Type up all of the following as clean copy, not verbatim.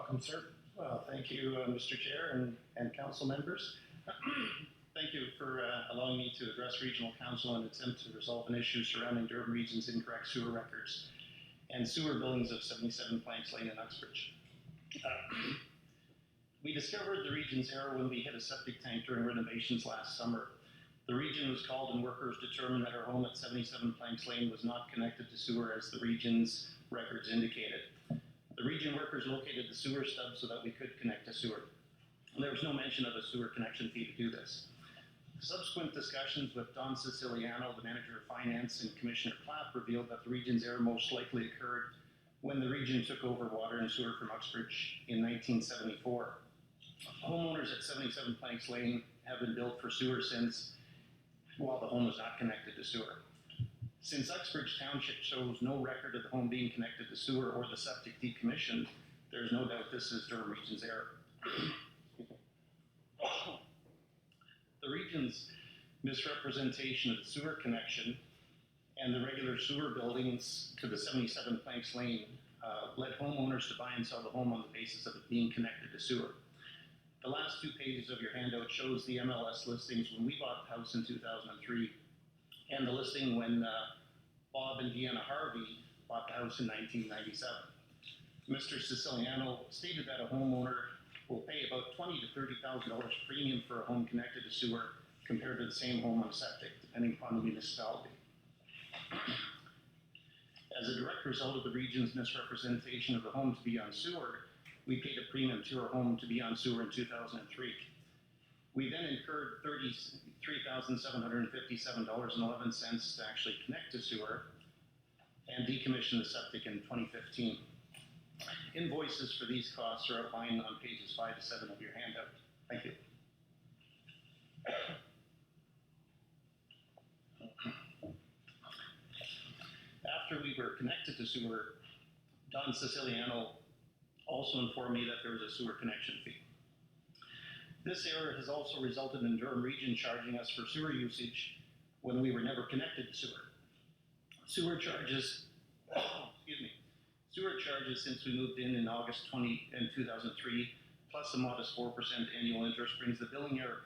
Welcome, sir. Well, thank you, Mr. Chair and council members. Thank you for allowing me to address Regional Council and attempt to resolve an issue surrounding Durham Region's incorrect sewer records and sewer billings of 77 Planks Lane in Uxbridge. We discovered the region's error when we hit a septic tank during renovations last summer. The region was called and workers determined that our home at 77 Planks Lane was not connected to sewer as the region's records indicated. The region workers located the sewer stub so that we could connect to sewer. There was no mention of a sewer connection fee to do this. Subsequent discussions with Don Siciliano, the manager of finance, and Commissioner Clapp revealed that the region's error most likely occurred when the region took over water and sewer from Uxbridge in 1974. Homeowners at 77 Planks Lane have been billed for sewer since, while the home was not connected to sewer. Since Uxbridge Township shows no record of the home being connected to sewer or the septic decommissioned, there is no doubt this is Durham Region's error. The region's misrepresentation of the sewer connection and the regular sewer buildings to the 77 Planks Lane led homeowners to buy and sell the home on the basis of it being connected to sewer. The last 2 pages of your handout shows the MLS listings when we bought the house in 2003 and the listing when Bob and Deanna Harvey bought the house in 1997. Mr. Siciliano stated that a homeowner will pay about $20,000 to $30,000 premium for a home connected to sewer compared to the same home on septic, depending upon the municipality. As a direct result of the region's misrepresentation of the home to be on sewer, we paid a premium to our home to be on sewer in 2003. We then incurred $33,757.11 to actually connect to sewer and decommission the septic in 2015. Invoices for these costs are outlined on pages 5 to 7 of your handout. Thank you. After we were connected to sewer, Don Siciliano also informed me that there was a sewer connection fee. This error has also resulted in Durham Region charging us for sewer usage when we were never connected to sewer. Sewer charges since we moved in August 2003, plus a modest 4% annual interest, brings the billing error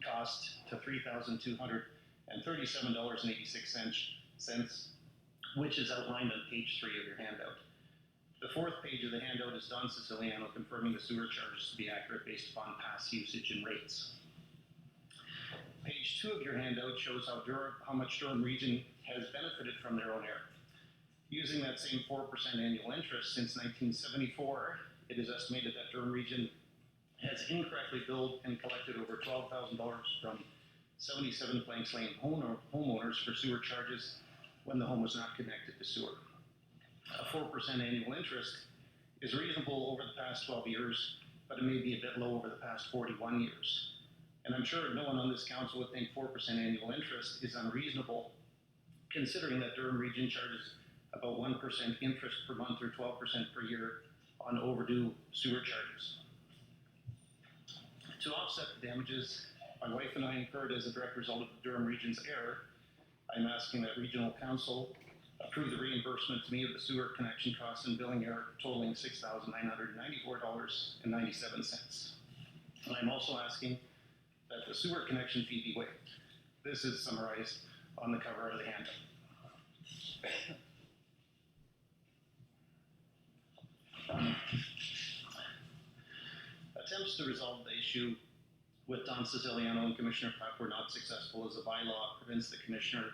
cost to $3,237.86, which is outlined on page 3 of your handout. The 4th page of the handout is Don Siciliano confirming the sewer charges to be accurate based upon past usage and rates. Page 2 of your handout shows how much Durham Region has benefited from their own error. Using that same 4% annual interest since 1974, it is estimated that Durham Region has incorrectly billed and collected over $12,000 from 77 Planks Lane homeowners for sewer charges when the home was not connected to sewer. A 4% annual interest is reasonable over the past 12 years, but it may be a bit low over the past 41 years. And I'm sure no one on this council would think 4% annual interest is unreasonable, considering that Durham Region charges about 1% interest per month or 12% per year on overdue sewer charges. To offset the damages my wife and I incurred as a direct result of the Durham Region's error, I'm asking that Regional Council approve the reimbursement to me of the sewer connection costs and billing error totaling $6,994.97. And I'm also asking that the sewer connection fee be waived. This is summarized on the cover of the handout. Attempts to resolve the issue with Don Siciliano and Commissioner Clapp were not successful, as the bylaw prevents the Commissioner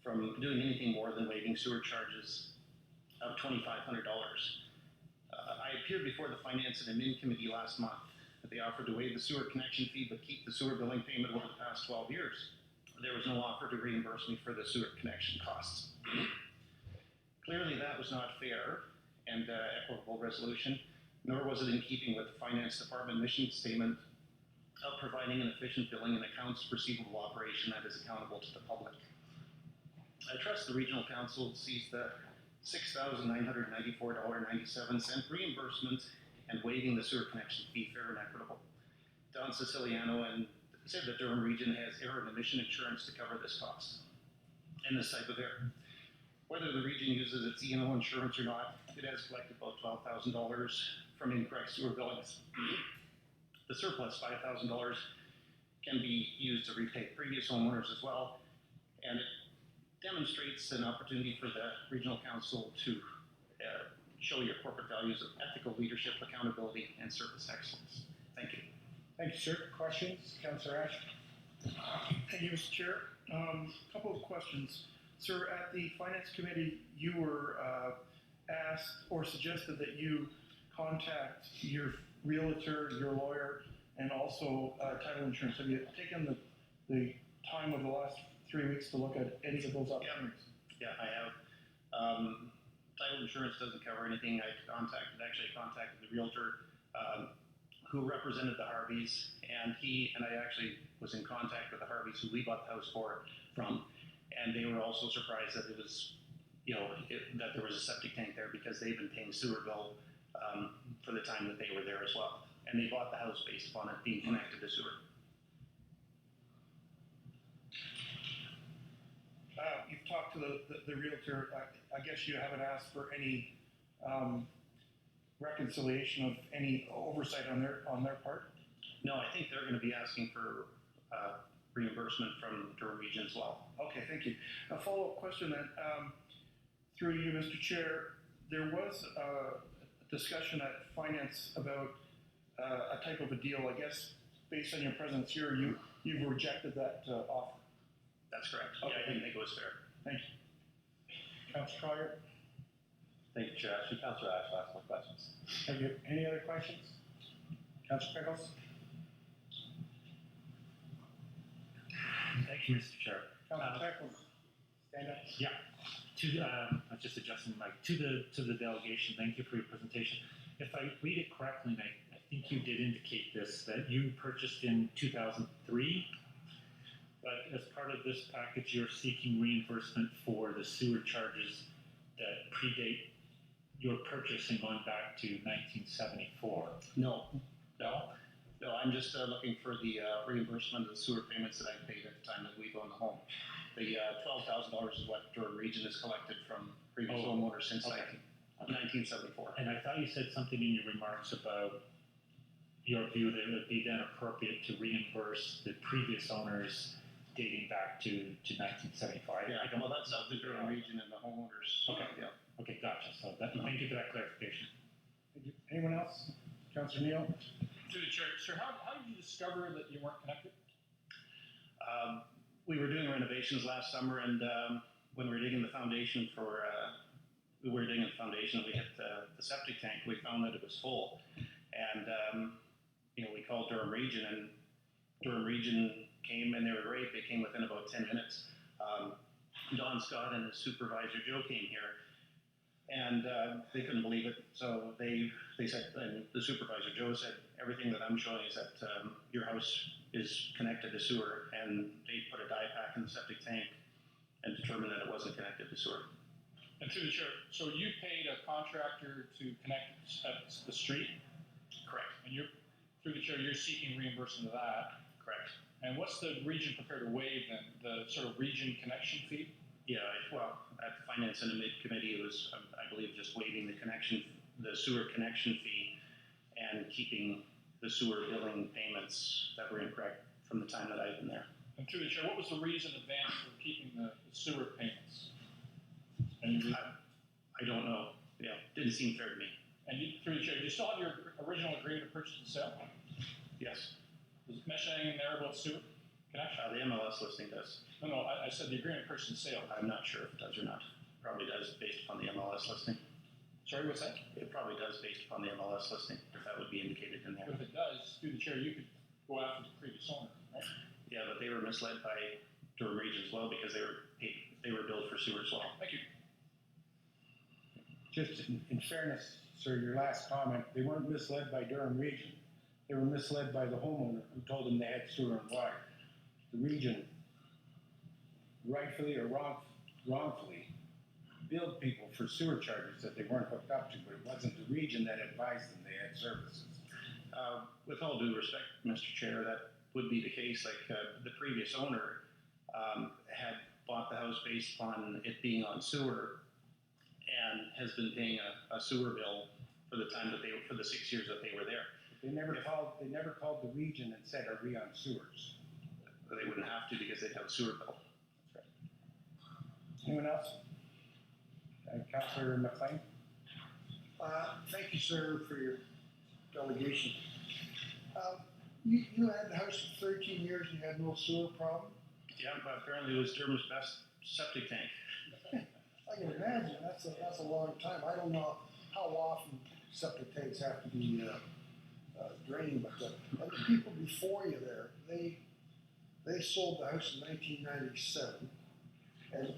from doing anything more than waiving sewer charges of $2,500. I appeared before the Finance and Admin Committee last month. They offered to waive the sewer connection fee but keep the sewer billing payment over the past 12 years. There was no offer to reimburse me for the sewer connection costs. Clearly that was not fair and equitable resolution, nor was it in keeping with the Finance Department mission statement of providing an efficient billing and accounts receivable operation that is accountable to the public. I trust the Regional Council sees the $6,994.97 reimbursement and waiving the sewer connection fee fair and equitable. Don Siciliano said that Durham Region has error and omission insurance to cover this cost and this type of error. Whether the region uses its E&O insurance or not, it has collected about $12,000 from incorrect sewer billings. The surplus, $5,000, can be used to repay previous homeowners as well, and it demonstrates an opportunity for the Regional Council to show your corporate values of ethical leadership, accountability, and service excellence. Thank you. Thank you, sir. Questions? Councillor Ash? Thank you, Mr. Chair. Couple of questions. Sir, at the Finance Committee, you were asked or suggested that you contact your realtor, your lawyer, and also title insurance. Have you taken the time of the last 3 weeks to look at any of those opportunities? Yeah, I have. Title insurance doesn't cover anything. I contacted the realtor who represented the Harveys, and I actually was in contact with the Harveys who we bought the house from, and they were also surprised that it was, that there was a septic tank there because they've been paying sewer bill for the time that they were there as well, and they bought the house based upon it being connected to sewer. You've talked to the realtor. I guess you haven't asked for any reconciliation of any oversight on their part? No, I think they're going to be asking for reimbursement from Durham Region as well. Okay, thank you. A follow-up question then, through you, Mr. Chair. There was a discussion at Finance about a type of a deal. I guess based on your presence here, you've rejected that offer. That's correct. Okay. Yeah, I didn't think it was fair. Thank you. Councillor Collier? Thank you, Chair. Actually, Councillor Ash will ask more questions. Thank you. Any other questions? Councillor Pickles? Thank you, Mr. Chair. Councillor Pickles, stand up. Yeah, I was just adjusting the mic. To the delegation, thank you for your presentation. If I read it correctly, and I think you did indicate this, that you purchased in 2003, but as part of this package, you're seeking reimbursement for the sewer charges that predate your purchasing going back to 1974. No, I'm just looking for the reimbursement of the sewer payments that I paid at the time that we owned the home. The $12,000 is what Durham Region has collected from previous homeowners since 1974. And I thought you said something in your remarks about your view that it would be then appropriate to reimburse the previous owners dating back to 1975. Yeah, well, that's up to Durham Region and the homeowners. Okay. Yeah. Okay, gotcha. So thank you for that clarification. Thank you. Anyone else? Councillor Neal? To the chair, sir, how did you discover that you weren't connected? We were doing renovations last summer, and when we were digging the foundation we hit the septic tank. We found that it was full, and we called Durham Region, and Durham Region came, and they were great. They came within about 10 minutes. Don Scott and his supervisor Joe came here, and they couldn't believe it. So they said, and the supervisor Joe said, everything that I'm showing is that your house is connected to sewer, and they put a dye pack in the septic tank and determined that it wasn't connected to sewer. And through the chair, so you paid a contractor to connect the street? Correct. And through the chair, you're seeking reimbursement of that? Correct. And what's the region prepared to waive then? The sort of region connection fee? Yeah, well, at the Finance and Admin Committee, it was, I believe, just waiving the sewer connection fee and keeping the sewer billing payments that were incorrect from the time that I've been there. And through the chair, what was the reason advance for keeping the sewer payments? I don't know. Yeah, didn't seem fair to me. And through the chair, do you still have your original agreement to purchase and sale? Yes. Does it mention anything there about sewer connection? The MLS listing does. No, I said the agreement to purchase and sale. I'm not sure if it does or not. Probably does based upon the MLS listing. Sorry, what's that? It probably does based upon the MLS listing, if that would be indicated in there. But if it does, through the chair, you could go after the previous owner, right? Yeah, but they were misled by Durham Region as well because they were billed for sewer as well. Thank you. Just in fairness, sir, your last comment, they weren't misled by Durham Region. They were misled by the homeowner who told them they had sewer and water. The region, rightfully or wrongfully, billed people for sewer charges that they weren't hooked up to, but it wasn't the region that advised them they had services. With all due respect, Mr. Chair, that would be the case. Like the previous owner had bought the house based on it being on sewer and has been paying a sewer bill for the time that for the 6 years that they were there. They never called the region and said, are we on sewers? But they wouldn't have to because they'd have a sewer bill. Anyone else? Councillor McLean? Thank you, sir, for your delegation. You had the house for 13 years and you had no sewer problem? Yeah, but apparently it was Durham's best septic tank. I can imagine, that's a long time. I don't know how often septic tanks have to be drained, but and the people before you there, they sold the house in 1997, and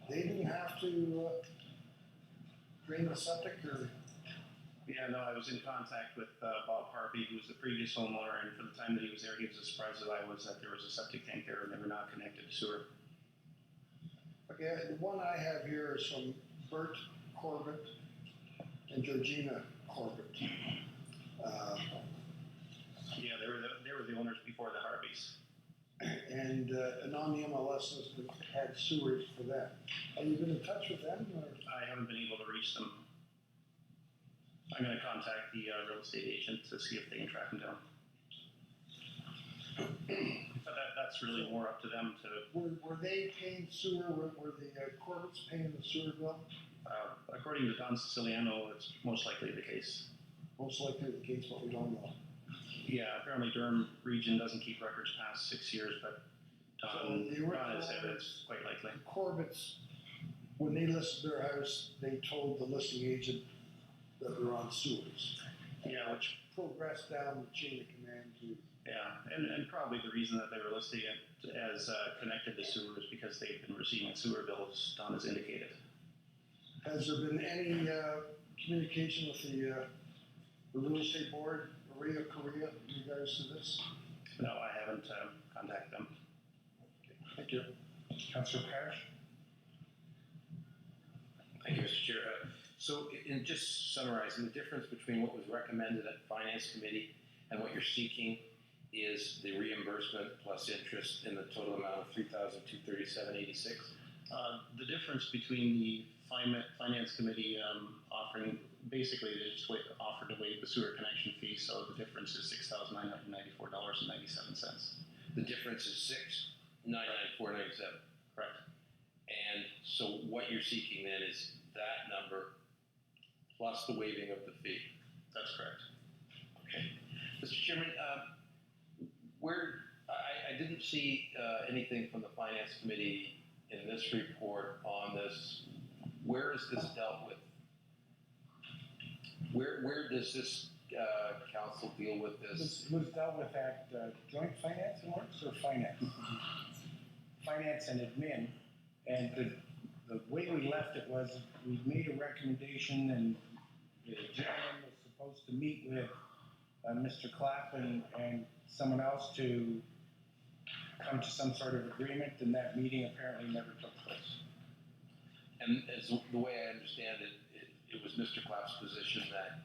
they didn't have to drain the septic, or? Yeah, no, I was in contact with Bob Harvey, who was the previous homeowner, and for the time that he was there, he was as surprised as I was that there was a septic tank there and they were not connected to sewer. Okay, the one I have here is from Bert Corbett and Georgina Corbett. Yeah, they were the owners before the Harveys. And on the MLS list, we had sewage for that. Have you been in touch with them, or? I haven't been able to reach them. I'm going to contact the real estate agent to see if they can track them down. But that's really more up to them to. Were they paying sewer? Were the Corbett's paying the sewer bill? According to Don Siciliano, it's most likely the case. Most likely the case, but we don't know. Yeah, apparently Durham Region doesn't keep records past 6 years, but Don has said it's quite likely. The Corbett's, when they listed their house, they told the listing agent that they're on sewers. Yeah, which Progressed down the chain of command to. yeah, and probably the reason that they were listing it as connected to sewer is because they've been receiving sewer bills, Don has indicated. Has there been any communication with the real estate board, Korea, in regards to this? No, I haven't contacted them. Okay, thank you. Councillor Parrish? Thank you, Mr. Chair. So in just summarizing, the difference between what was recommended at Finance Committee and what you're seeking is the reimbursement plus interest in the total amount of $3,237.86. The difference between the Finance Committee offering, basically they just offered to waive the sewer connection fee, so the difference is $6,994.97. The difference is $6,994.97. Correct. And so what you're seeking then is that number plus the waiving of the fee. That's correct. Okay. Mr. Chairman, I didn't see anything from the Finance Committee in this report on this. Where is this dealt with? Where does this council deal with this? It was dealt with at joint finance and works or finance? Finance and admin. And the way we left it was we made a recommendation and the gentleman was supposed to meet with Mr. Clapp and someone else to come to some sort of agreement, and that meeting apparently never took place. And as the way I understand it, it was Mr. Clapp's position that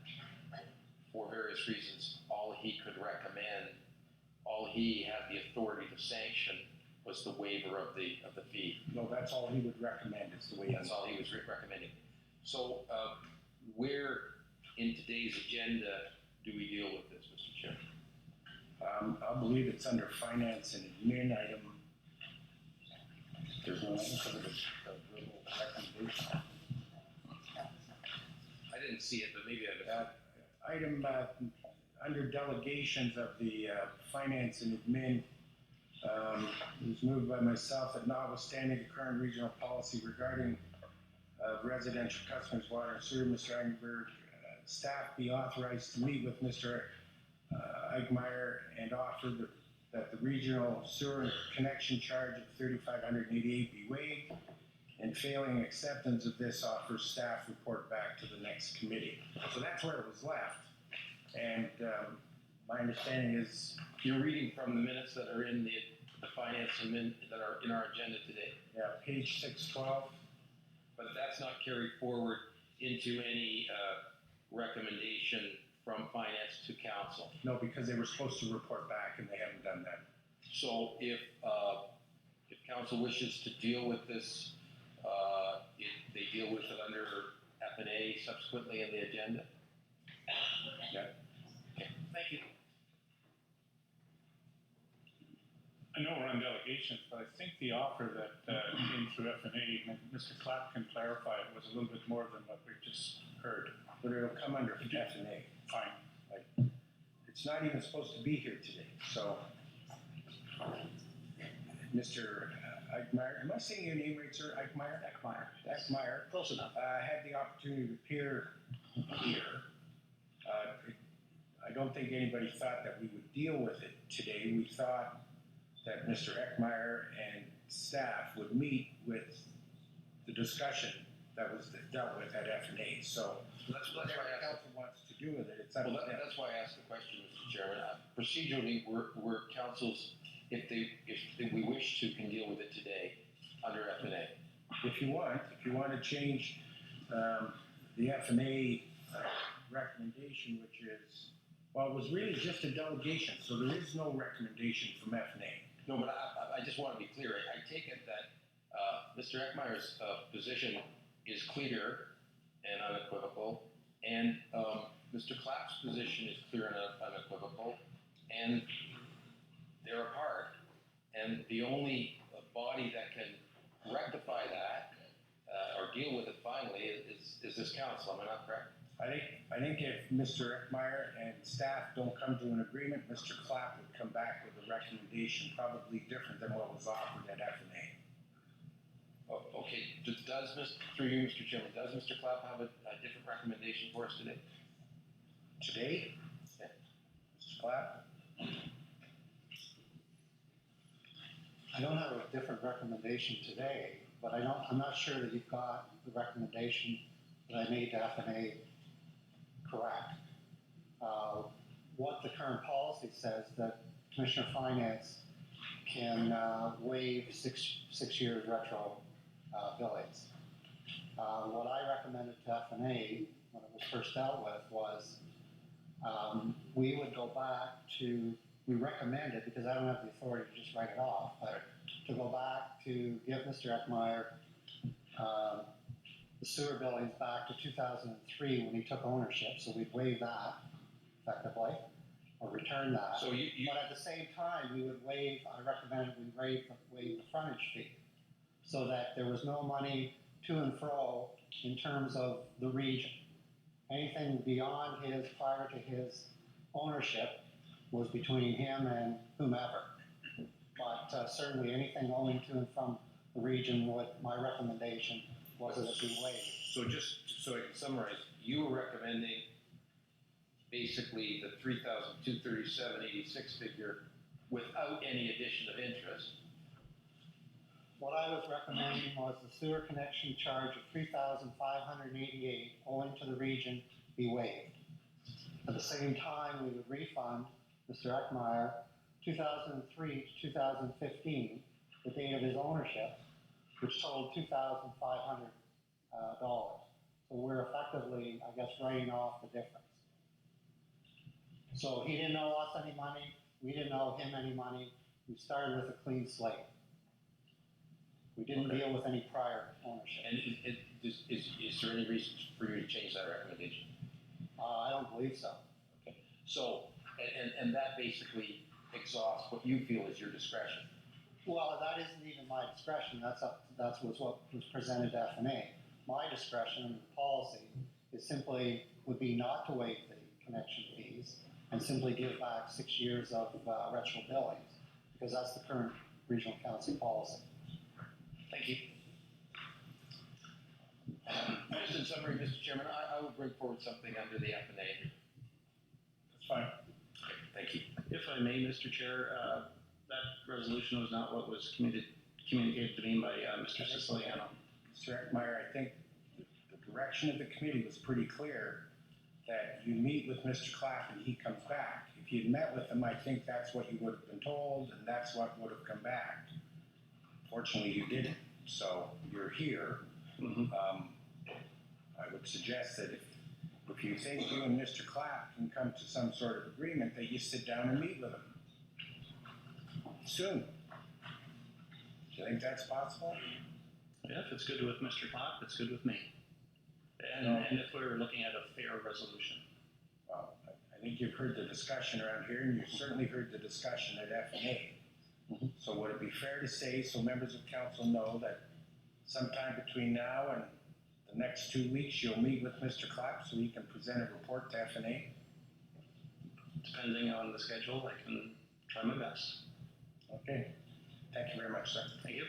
for various reasons, all he could recommend, all he had the authority to sanction was the waiver of the fee. No, that's all he would recommend is the way. That's all he was recommending. So where in today's agenda do we deal with this, Mr. Chair? I believe it's under finance and admin item. There's no other recommendation. I didn't see it, but maybe I Item under delegations of the finance and admin. It was moved by myself that notwithstanding the current regional policy regarding residential customers' water and sewer, Mr. Eigenberg, staff be authorized to meet with Mr. Eigmeyer and offer that the regional sewer connection charge of $3,588 be waived, and failing acceptance of this, offer staff report back to the next committee. So that's where it was left. And my understanding is you're reading from the minutes that are in the finance and that are in our agenda today. yeah, page 612. But that's not carried forward into any recommendation from finance to council. No, because they were supposed to report back and they haven't done that. So if council wishes to deal with this, they deal with it under F&A subsequently in the agenda. on delegations, but I think the offer that came through F&A, and Mr. Clapp can clarify, it was a little bit more than what we just heard. But it'll come under F&A. Fine. Like, it's not even supposed to be here today, so. Mr. Eichmeyer, am I saying your name right, sir? Eichmeyer? Eichmeyer. Close enough. Had the opportunity to appear here. I don't think anybody thought that we would deal with it today. We thought that Mr. Eichmeyer and staff would meet with the discussion that was dealt with at F&A. So That's why whatever I asked. council wants to do with it, it's up to Well, them. that's why I asked the question, Mr. Chairman. Procedurally, we're councils, if we wish to, can deal with it today under F&A. If you want to change the F&A recommendation, which is, well, it was really just a delegation, so there is no recommendation from F&A. No, but I just want to be clear. I take it that Mr. Eckmeyer's position is clear and unequivocal, and Mr. Clapp's position is clear and unequivocal, and they're apart. And the only body that can rectify that or deal with it finally is this council. Am I not correct? I think if Mr. Eckmeyer and staff don't come to an agreement, Mr. Clapp would come back with a recommendation probably different than what was offered at F&A. Oh, okay. Through you, Mr. Chairman, does Mr. Clapp have a different recommendation for us today? Today? Yeah. Mr. Clapp? I don't have a different recommendation today, but I'm not sure that you've got the recommendation that I made to F&A correct. What the current policy says that Commissioner of Finance can waive six years retro billings. What I recommended to F&A when it was first dealt with was we would go back to, we recommended, because I don't have the authority to just write it off, but to go back to give Mr. Eckmeyer the sewer billings back to 2003 when he took ownership, so we'd waive that effectively, or return that. So you But at the same time, we would waive, I recommended we waive the frontage fee, so that there was no money to and fro in terms of the region. Anything beyond prior to his ownership was between him and whomever. But certainly anything owing to and from the region, my recommendation was that it be waived. So just so I can summarize, you were recommending basically the $3,237.86 figure without any addition of interest. What I was recommending was the sewer connection charge of $3,588 owing to the region be waived. At the same time, we would refund Mr. Eckmeyer 2003 to 2015, the date of his ownership, which totaled $2,500. So we're effectively, I guess, writing off the difference. So he didn't owe us any money, we didn't owe him any money. We started with a clean slate. We didn't deal with any prior ownership. And is there any reason for you to change that recommendation? I don't believe so. Okay. So, and that basically exhausts what you feel is your discretion. Well, that isn't even my discretion. That's what was presented to F&A. My discretion and the policy is simply would be not to waive the connection fees and simply give back 6 years of retro billings, because that's the current regional council policy. Thank you. Just in summary, Mr. Chairman, I would bring forward something under the F&A. That's fine. Okay, thank you. If I may, Mr. Chair, that resolution was not what was communicated to me by Mr. Siciliano. Mr. Eckmeyer, I think the direction of the committee was pretty clear that you meet with Mr. Clapp and he comes back. If you'd met with him, I think that's what you would have been told and that's what would have come back. Fortunately, you didn't, so you're here. Mm-hmm. I would suggest that if you think you and Mr. Clapp can come to some sort of agreement, that you sit down and meet with him soon. Do you think that's possible? Yeah, if it's good with Mr. Clapp, it's good with me. And, No. and if we're looking at a fair resolution. Well, I think you've heard the discussion around here, and you've certainly heard the discussion at F&A. So would it be fair to say, so members of council know, that sometime between now and the next 2 weeks, you'll meet with Mr. Clapp so he can present a report to FNA? Depending on the schedule, I can try my best. Okay, thank you very much, sir. Thank you.